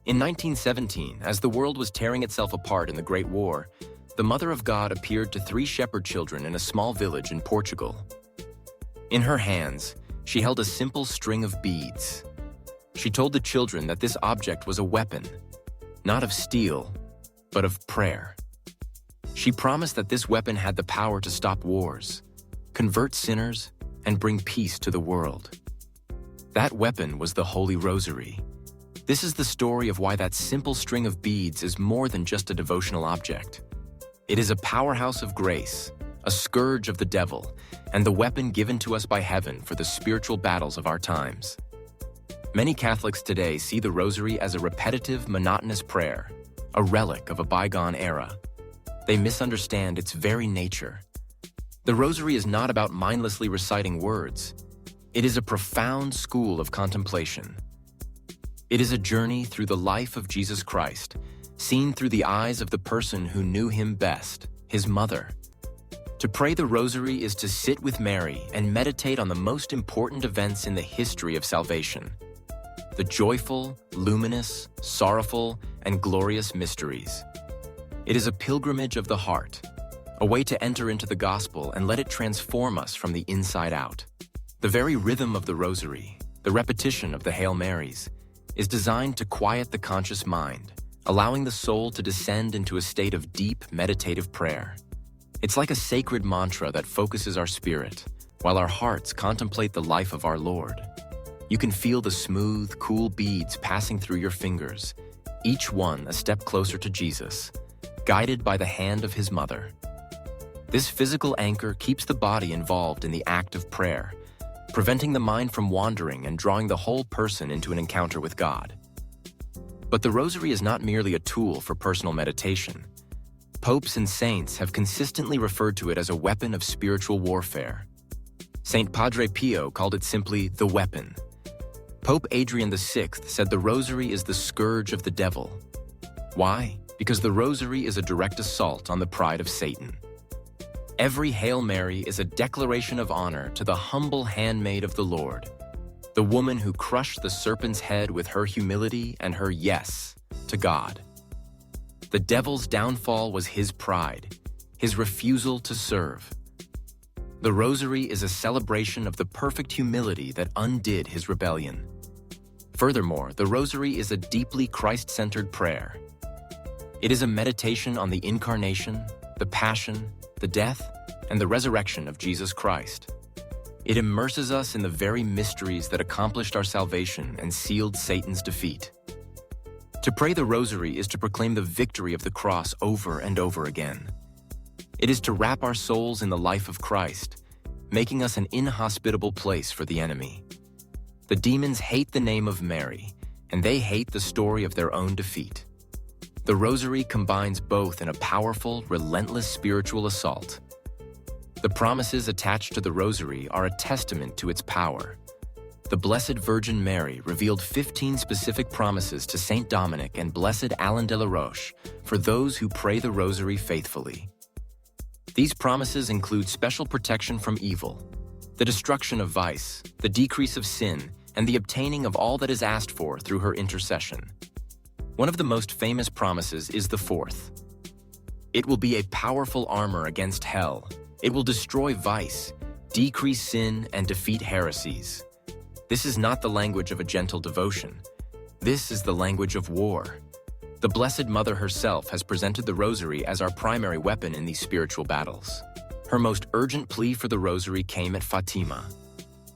In 1917, as the world was tearing itself apart in the Great War, the Mother of God appeared to 3 shepherd children in a small village in Portugal. In her hands, she held a simple string of beads. She told the children that this object was a weapon, not of steel, but of prayer. She promised that this weapon had the power to stop wars, convert sinners, and bring peace to the world. That weapon was the Holy Rosary. This is the story of why that simple string of beads is more than just a devotional object. It is a powerhouse of grace, a scourge of the devil, and the weapon given to us by heaven for the spiritual battles of our times. Many Catholics today see the Rosary as a repetitive, monotonous prayer, a relic of a bygone era. They misunderstand its very nature. The Rosary is not about mindlessly reciting words. It is a profound school of contemplation. It is a journey through the life of Jesus Christ, seen through the eyes of the person who knew him best, his mother. To pray the Rosary is to sit with Mary and meditate on the most important events in the history of salvation. The joyful, luminous, sorrowful, and glorious mysteries. It is a pilgrimage of the heart, a way to enter into the gospel and let it transform us from the inside out. The very rhythm of the Rosary, the repetition of the Hail Marys, is designed to quiet the conscious mind, allowing the soul to descend into a state of deep meditative prayer. It's like a sacred mantra that focuses our spirit, while our hearts contemplate the life of our Lord. You can feel the smooth, cool beads passing through your fingers, each one a step closer to Jesus, guided by the hand of his mother. This physical anchor keeps the body involved in the act of prayer, preventing the mind from wandering and drawing the whole person into an encounter with God. But the Rosary is not merely a tool for personal meditation. Popes and saints have consistently referred to it as a weapon of spiritual warfare. Saint Padre Pio called it simply the weapon. Pope Adrian VI said the Rosary is the scourge of the devil. Why? Because the Rosary is a direct assault on the pride of Satan. Every Hail Mary is a declaration of honor to the humble handmaid of the Lord, the woman who crushed the serpent's head with her humility and her yes to God. The devil's downfall was his pride, his refusal to serve. The Rosary is a celebration of the perfect humility that undid his rebellion. Furthermore, the Rosary is a deeply Christ-centered prayer. It is a meditation on the incarnation, the passion, the death, and the resurrection of Jesus Christ. It immerses us in the very mysteries that accomplished our salvation and sealed Satan's defeat. To pray the Rosary is to proclaim the victory of the cross over and over again. It is to wrap our souls in the life of Christ, making us an inhospitable place for the enemy. The demons hate the name of Mary, and they hate the story of their own defeat. The Rosary combines both in a powerful, relentless spiritual assault. The promises attached to the Rosary are a testament to its power. The Blessed Virgin Mary revealed 15 specific promises to Saint Dominic and Blessed Alain de la Roche for those who pray the Rosary faithfully. These promises include special protection from evil, the destruction of vice, the decrease of sin, and the obtaining of all that is asked for through her intercession. One of the most famous promises is the fourth. It will be a powerful armor against hell. It will destroy vice, decrease sin, and defeat heresies. This is not the language of a gentle devotion. This is the language of war. The Blessed Mother herself has presented the Rosary as our primary weapon in these spiritual battles. Her most urgent plea for the Rosary came at Fatima.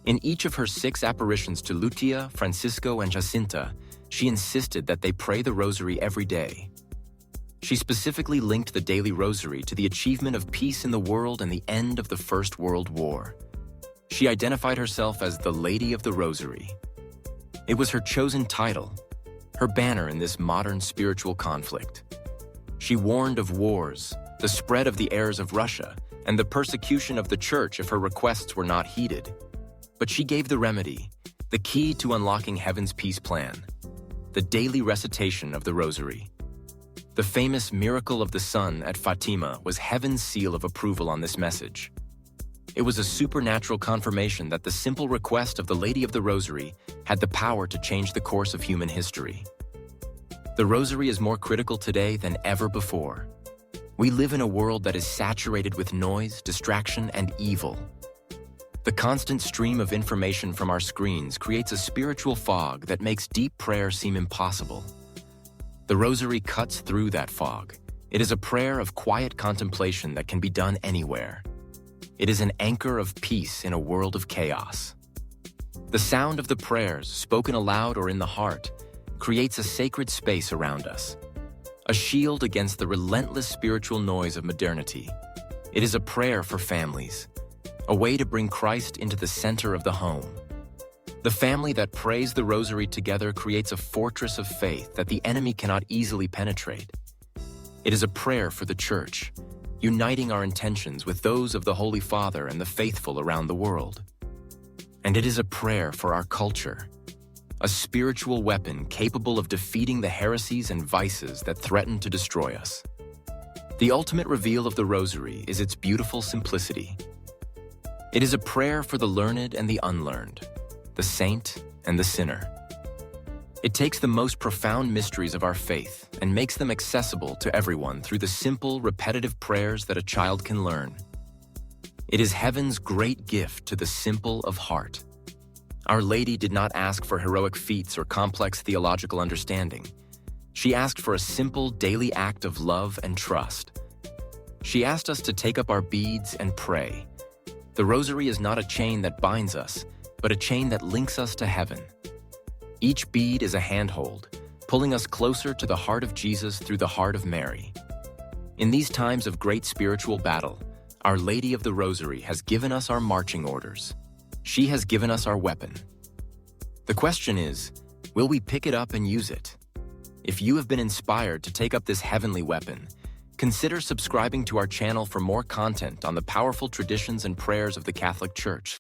In each of her 6 apparitions to Lucia, Francisco, and Jacinta, she insisted that they pray the Rosary every day. She specifically linked the daily Rosary to the achievement of peace in the world and the end of the First World War. She identified herself as the Lady of the Rosary. It was her chosen title, her banner in this modern spiritual conflict. She warned of wars, the spread of the errors of Russia, and the persecution of the Church if her requests were not heeded. But she gave the remedy, the key to unlocking heaven's peace plan, the daily recitation of the Rosary. The famous miracle of the sun at Fatima was heaven's seal of approval on this message. It was a supernatural confirmation that the simple request of the Lady of the Rosary had the power to change the course of human history. The Rosary is more critical today than ever before. We live in a world that is saturated with noise, distraction, and evil. The constant stream of information from our screens creates a spiritual fog that makes deep prayer seem impossible. The Rosary cuts through that fog. It is a prayer of quiet contemplation that can be done anywhere. It is an anchor of peace in a world of chaos. The sound of the prayers, spoken aloud or in the heart, creates a sacred space around us, a shield against the relentless spiritual noise of modernity. It is a prayer for families, a way to bring Christ into the center of the home. The family that prays the Rosary together creates a fortress of faith that the enemy cannot easily penetrate. It is a prayer for the Church, uniting our intentions with those of the Holy Father and the faithful around the world. And it is a prayer for our culture, a spiritual weapon capable of defeating the heresies and vices that threaten to destroy us. The ultimate reveal of the Rosary is its beautiful simplicity. It is a prayer for the learned and the unlearned, the saint and the sinner. It takes the most profound mysteries of our faith and makes them accessible to everyone through the simple, repetitive prayers that a child can learn. It is heaven's great gift to the simple of heart. Our Lady did not ask for heroic feats or complex theological understanding. She asked for a simple daily act of love and trust. She asked us to take up our beads and pray. The Rosary is not a chain that binds us, but a chain that links us to heaven. Each bead is a handhold, pulling us closer to the heart of Jesus through the heart of Mary. In these times of great spiritual battle, Our Lady of the Rosary has given us our marching orders. She has given us our weapon. The question is, will we pick it up and use it? If you have been inspired to take up this heavenly weapon, consider subscribing to our channel for more content on the powerful traditions and prayers of the Catholic Church.